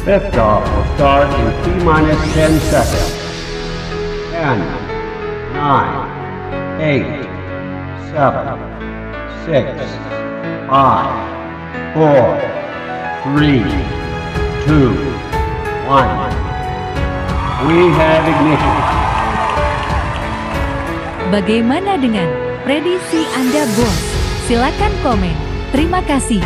Liftoff will start in T-minus 10 seconds. 10, 9, 8, 7, 6, 5, 4, 3, 2, 1. We have ignition. Bagaimana dengan prediksi Anda, Bos? Silakan komen. Terima kasih.